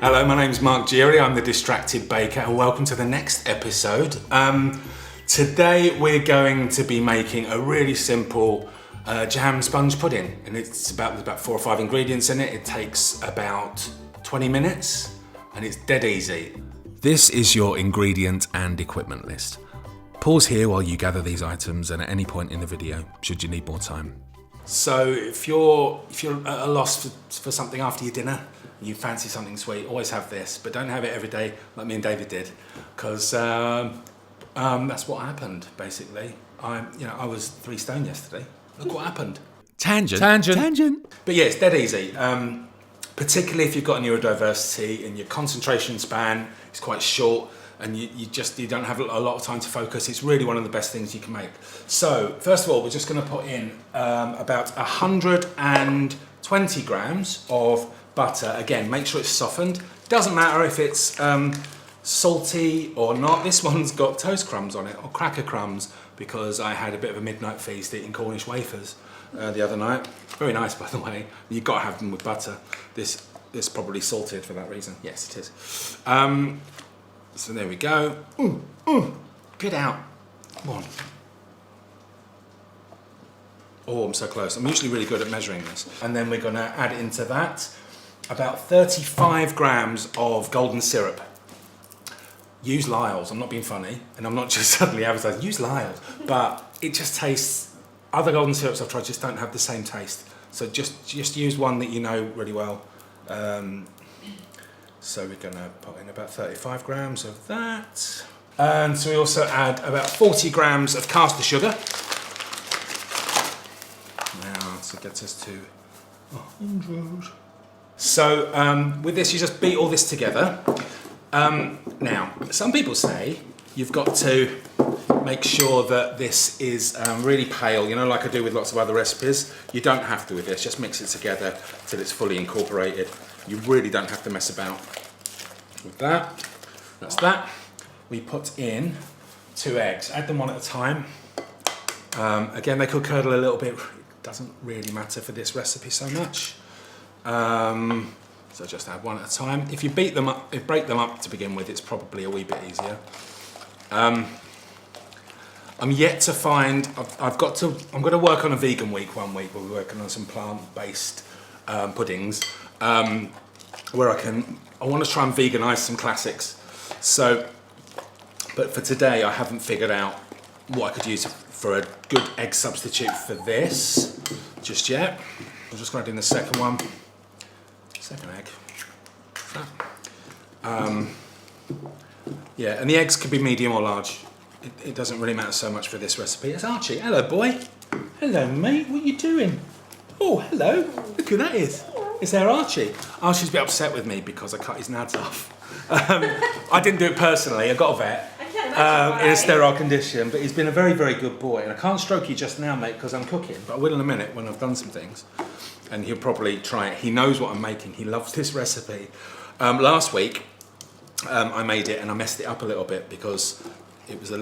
Hello, my name's Mark Geary, I'm the Distracted Baker, and welcome to the next episode. Today we're going to be making a really simple jam sponge pudding, and there's about 4 or 5 ingredients in it. It takes about 20 minutes, and it's dead easy. This is your ingredient and equipment list. Pause here while you gather these items, and at any point in the video, should you need more time. So if you're at a loss for something after your dinner, you fancy something sweet, always have this, but don't have it every day like me and David did, because that's what happened basically. I was 3 stone yesterday. Look what happened. Tangent. But yeah, it's dead easy. Particularly if you've got a neurodiversity and your concentration span is quite short, and you don't have a lot of time to focus. It's really one of the best things you can make. So first of all, we're just going to put in about 120 grams of butter. Again, make sure it's softened. Doesn't matter if it's salty or not. This one's got toast crumbs on it or cracker crumbs, because I had a bit of a midnight feast eating Cornish wafers the other night. Very nice, by the way. You've got to have them with butter. This probably salted for that reason. Yes, it is. So there we go. Get out. Come on. Oh, I'm so close. I'm usually really good at measuring this. And then we're going to add into that about 35 grams of golden syrup. Use Lyle's. I'm not being funny, and I'm not just suddenly advertising. Use Lyle's. But it just tastes... Other golden syrups I've tried just don't have the same taste. So just use one that you know really well. So we're going to put in about 35 grams of that. And so we also add about 40 grams of caster sugar. Now, to get us to 100. So with this, you just beat all this together. Now, some people say you've got to make sure that this is really pale, you know, like I do with lots of other recipes. You don't have to with this, just mix it together till it's fully incorporated. You really don't have to mess about with that. That's that. We put in 2 eggs. Add them one at a time. Again, they could curdle a little bit. It doesn't really matter for this recipe so much. So just add one at a time. If you break them up to begin with, it's probably a wee bit easier. I'm yet to find. I'm going to work on a vegan week one week. We're working on some plant-based puddings. Where I want to try and veganise some classics. So, but for today I haven't figured out what I could use for a good egg substitute for this just yet. I'm just going to do the second one. Second egg. Yeah, and the eggs could be medium or large. It doesn't really matter so much for this recipe. It's Archie. Hello, boy. Hello, mate. What are you doing? Oh, hello. Look who that is. Is there Archie? Archie's a bit upset with me because I cut his nads off. I didn't do it personally. I got a vet in a sterile condition, but he's been a very, very good boy. And I can't stroke you just now, mate, because I'm cooking, but I will in a minute when I've done some things. And he'll probably try it. He knows what I'm making. He loves this recipe. Last week, I made it and I messed it up a little bit because it was I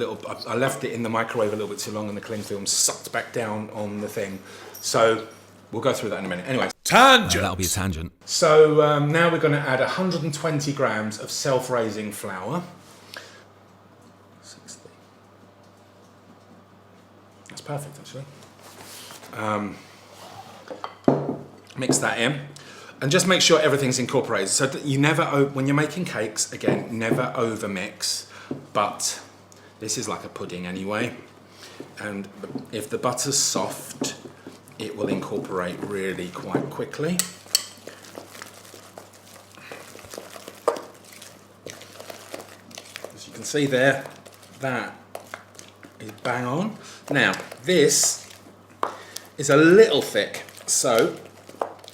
left it in the microwave a little bit too long and the cling film sucked back down on the thing. So we'll go through that in a minute. Anyway. Tangent! That'll be a tangent. So now we're going to add 120 grams of self-raising flour. 60. That's perfect, actually. Mix that in. And just make sure everything's incorporated. So that you never, when you're making cakes, again, never over mix. But this is like a pudding anyway. And if the butter's soft, it will incorporate really quite quickly. As you can see there, that is bang on. Now, this is a little thick, so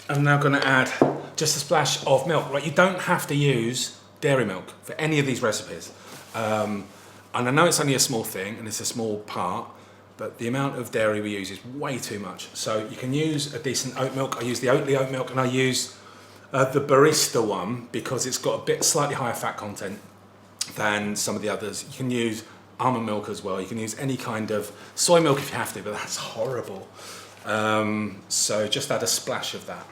I'm now going to add just a splash of milk. Right, you don't have to use dairy milk for any of these recipes. And I know it's only a small thing and it's a small part, but the amount of dairy we use is way too much. So you can use a decent oat milk. I use the Oatly oat milk, and I use the barista one because it's got a bit slightly higher fat content than some of the others. You can use almond milk as well. You can use any kind of soy milk if you have to, but that's horrible. So just add a splash of that.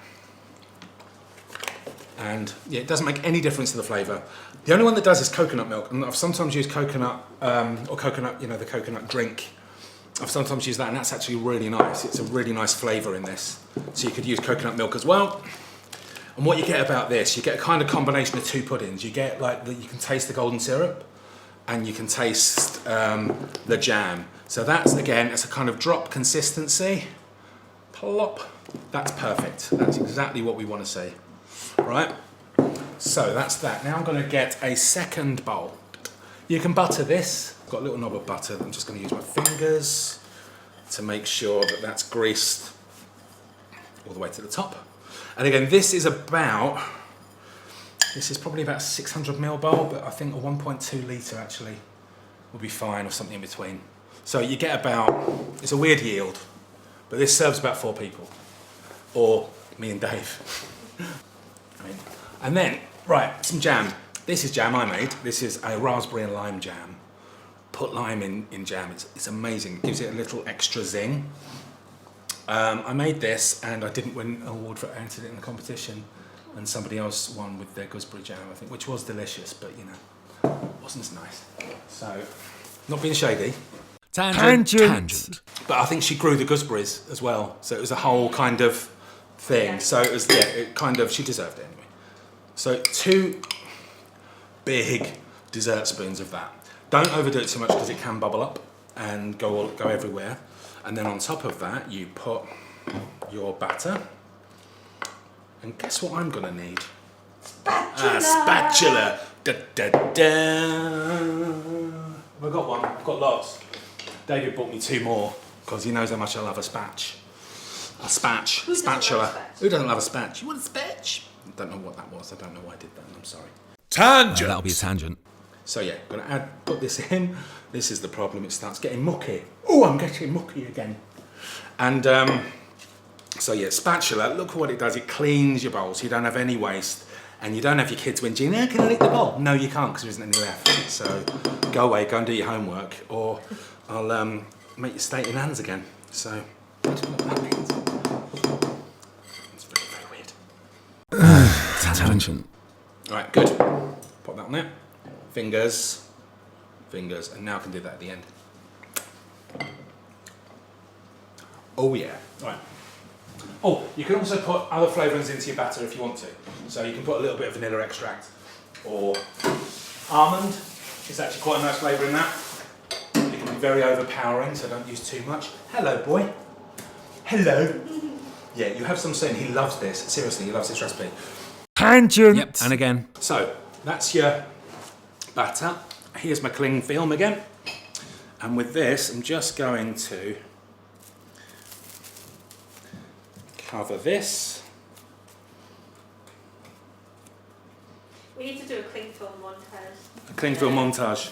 And yeah, it doesn't make any difference to the flavour. The only one that does is coconut milk, and I've sometimes used coconut, or coconut, you know, the coconut drink. I've sometimes used that, and that's actually really nice. It's a really nice flavour in this. So you could use coconut milk as well. And what you get about this, you get a kind of combination of two puddings. You get like, you can taste the golden syrup, and you can taste the jam. So that's, again, it's a kind of drop consistency. Plop. That's perfect. That's exactly what we want to see. Right? So that's that. Now I'm going to get a second bowl. You can butter this. I've got a little knob of butter. I'm just going to use my fingers to make sure that that's greased all the way to the top. And again, this is probably about a 600ml bowl, but I think a 1.2 litre actually will be fine, or something in between. So you get about, it's a weird yield, but this serves about 4 people, or me and Dave. And then, right, some jam. This is jam I made. This is a raspberry and lime jam. Put lime in jam, it's amazing. It gives it a little extra zing. I made this and I didn't win an award for it. I entered it in the competition, and somebody else won with their gooseberry jam, I think, which was delicious, but you know, wasn't as nice. So, not being shady. Tangent. But I think she grew the gooseberries as well, so it was a whole kind of thing. Yeah. So it was, yeah, it kind of, she deserved it anyway. So 2 big dessert spoons of that. Don't overdo it too much because it can bubble up and go everywhere. And then on top of that, you put your batter. And guess what I'm gonna need? Spatula! Spatula! Da, da, da. I've got one, I've got lots. David bought me 2 more because he knows how much I love a spatch. Spatula. Who doesn't love a spatch? You want a spatch? I don't know what that was. I don't know why I did that. I'm sorry. Tangent. That'll be a tangent. So yeah, gonna put this in. This is the problem. It starts getting mucky. Oh, I'm getting mucky again. And so yeah, spatula. Look at what it does. It cleans your bowl, so you don't have any waste, and you don't have your kids whinging. "Oh, can I lick the bowl?" No, you can't, because there isn't any left. So go away, go and do your homework, or I'll make you state in hands again. So that's what that means. It's very, very weird. Tangent. All right, good. Put that on there. Fingers, and now I can do that at the end. Oh yeah, right. Oh, you can also put other flavourings into your batter if you want to. So you can put a little bit of vanilla extract, or almond. It's actually quite a nice flavour in that. It can be very overpowering, so don't use too much. Hello, boy. Hello. Yeah, you have some saying he loves this. Seriously, he loves this recipe. Tangent. Yep, and again. So, that's your batter. Here's my cling film again. And with this, I'm just going to cover this. We need to do a cling film montage. A cling film montage.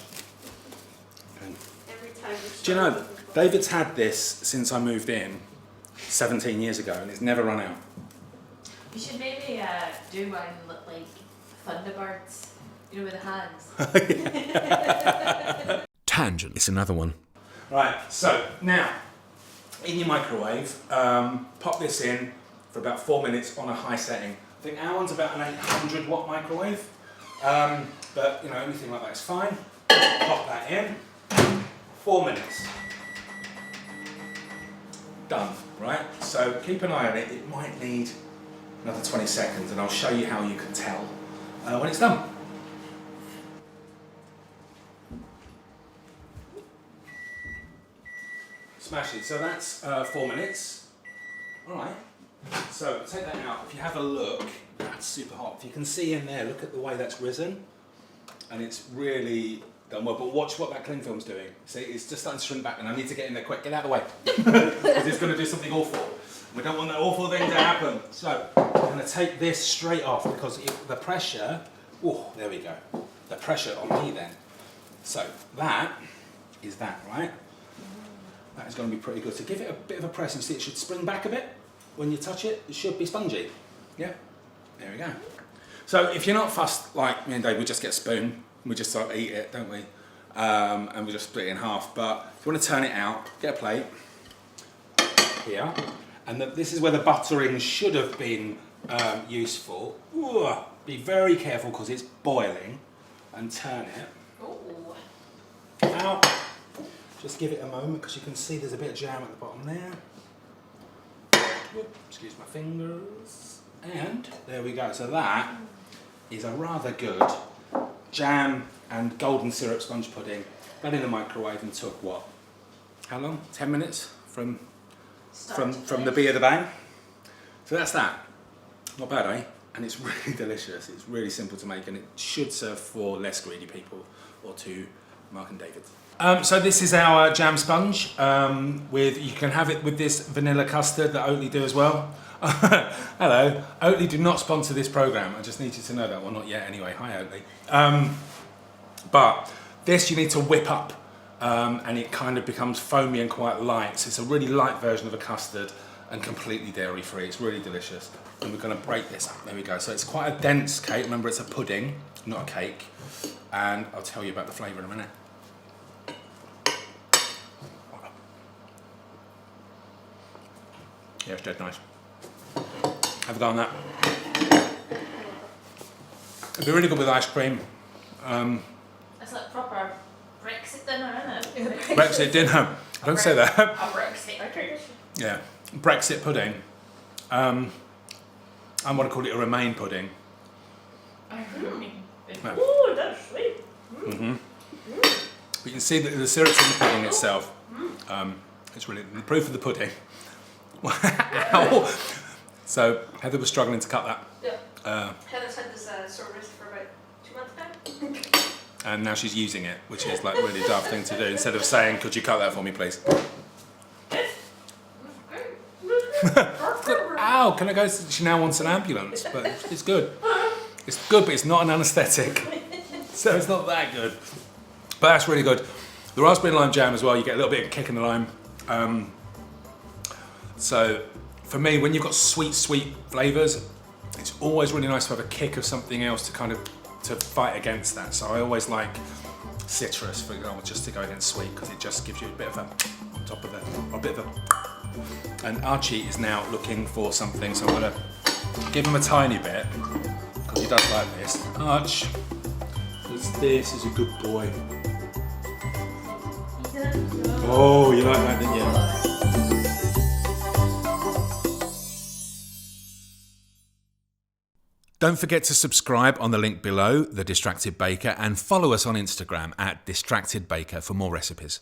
Every time. Do you know, David's had this since I moved in 17 years ago, and it's never run out. You should maybe do one look like Thunderbirds, you know, with the hands. Tangent. It's another one. Right, so now, in your microwave, pop this in for about 4 minutes on a high setting. I think our one's about an 800 watt microwave, but you know, anything like that is fine. Pop that in, 4 minutes. Done, right? So keep an eye on it. It might need another 20 seconds, and I'll show you how you can tell when it's done. Smash it. So that's 4 minutes. All right. So take that out. If you have a look, that's super hot. If you can see in there, look at the way that's risen, and it's really done well. But watch what that cling film's doing. See, it's just starting to shrink back, and I need to get in there quick. Get out of the way. It's going to do something awful. We don't want that awful thing to happen. So I'm going to take this straight off, because the pressure. Oh, there we go. The pressure on me then. So that is that, right? That is going to be pretty good. So give it a bit of a press, and see it should spring back a bit. When you touch it, it should be spongy. Yeah, there we go. So if you're not fussed like me and Dave, we just get a spoon. We just sort of eat it, don't we? And we just split it in half. But if you want to turn it out, get a plate here. And this is where the buttering should have been useful. Ooh, Be very careful because it's boiling, and turn it. Oh. Out. Just give it a moment because you can see there's a bit of jam at the bottom there. Whoop, excuse my fingers. And there we go. So that is a rather good jam and golden syrup sponge pudding. That in the microwave and took what? How long? 10 minutes from the bee of the bang. So that's that. Not bad, eh? And it's really delicious. It's really simple to make, and it should serve for less greedy people or to Mark and David. So this is our jam sponge. You can have it with this vanilla custard that Oatly do as well. Hello, Oatly do not sponsor this program. I just need you to know that. Well, not yet anyway. Hi, Oatly. But this you need to whip up, and it kind of becomes foamy and quite light. So it's a really light version of a custard and completely dairy free. It's really delicious. And we're going to break this up. There we go. So it's quite a dense cake. Remember, it's a pudding, not a cake. And I'll tell you about the flavour in a minute. Yeah, it's dead nice. Have a go on that. It'd be really good with ice cream. It's like proper Brexit dinner, isn't it? Brexit dinner. Don't say that. A Brexit dinner. Yeah, Brexit pudding. I want to call it a Remain pudding. Ooh, that's sweet. But you can see that the syrup's in the pudding itself. It's really the proof of the pudding. Wow. So Heather was struggling to cut that. Yeah. Heather's had this service for about 2 months now. And now she's using it, which is like really daft thing to do. Instead of saying, "Could you cut that for me, please?" Ow! Can I go? She now wants an ambulance, but it's good. It's good, but it's not an anaesthetic, so it's not that good. But that's really good. The raspberry and lime jam as well. You get a little bit of kick in the lime. So for me, when you've got sweet flavours, it's always really nice to have a kick of something else to kind of to fight against that. So I always like citrus, for example, just to go against sweet because it just gives you a bit of a on top of it, or a bit of a. And Archie is now looking for something, so I'm gonna give him a tiny bit because he does like this. Arch, this is a good boy. Oh, you like that, didn't you? Don't forget to subscribe on the link below, The Distracted Baker, and follow us on Instagram at Distracted Baker for more recipes.